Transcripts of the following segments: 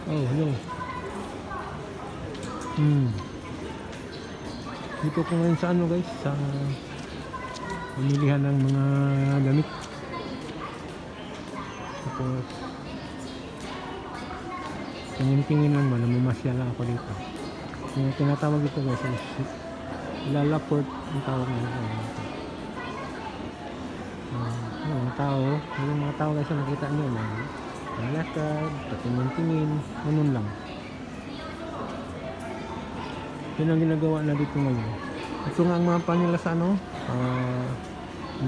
Oh, hello. Hmm. Dito ko ngayon sa ano guys, sa pamilihan ng mga damit. Tapos tingin-tingin lang ba, namamasyal lang ako dito. Yung tinatawag ito guys is Lalaport ang tawag nila. Yung mga tao guys na nakita nyo, malakad, patingin-tingin, ganun lang. Yun ang ginagawa na dito ngayon. Ito nga ang mapa nila sa ano,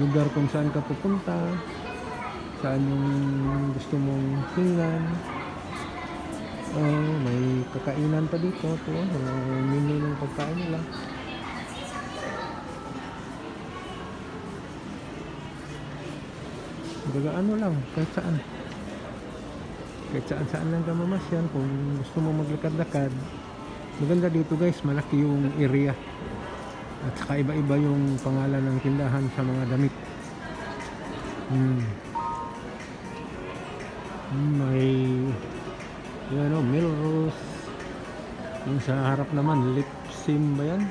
lugar kung saan ka pupunta, saan yung gusto mong tingnan. May kakainan pa dito, ito, menu ng pagkain nila. Ano lang, kahit saan lang ka mamasyal. Kung gusto mo maglakad-lakad, maganda dito guys, malaki yung area at saka iba-iba yung pangalan ng tindahan sa mga damit. May Melrose. Yung sa harap naman Lipsim ba yan?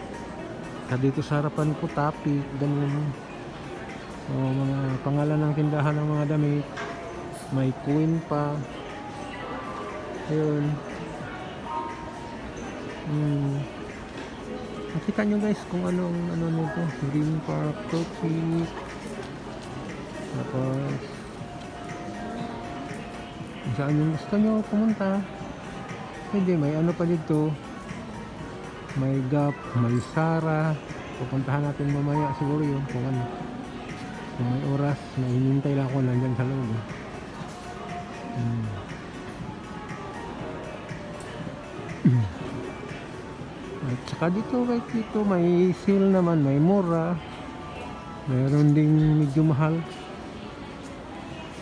Dito sa harapan ko Tapi, ganun. Mga pangalan ng tindahan ng mga damit. May Queen pa. Ayun. Nakita nyo guys kung ano nito. Green Park, Turkey. Tapos saan yung gusto nyo pumunta. Hindi, may ano pa dito. May Gap, may Zara. Pupuntahan natin mamaya siguro yun kung ano. Kung may oras, hinihintay lang ako nandyan sa loob. At saka dito may sale naman, may mura. Mayroon ding medyo mahal.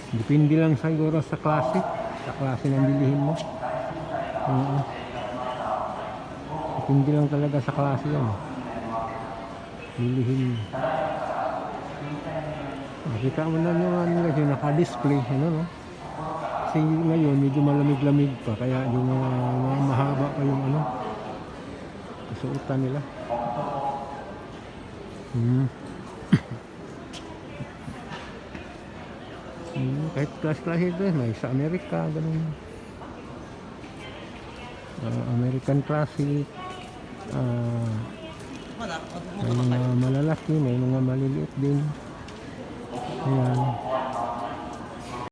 Depende lang siguro sa klase ng bilihin mo. Depende lang talaga sa klase yan. Bilihin mo. Nakita mo na naman kasi naka-display, no? Kasi ngayon medyo malamig-lamig pa, kaya yung mga mahaba pa yung suotan nila. Kahit class ito, may sa Amerika, ganun. American Classic. May mga malalaki, may mga maliliit din. Ayan.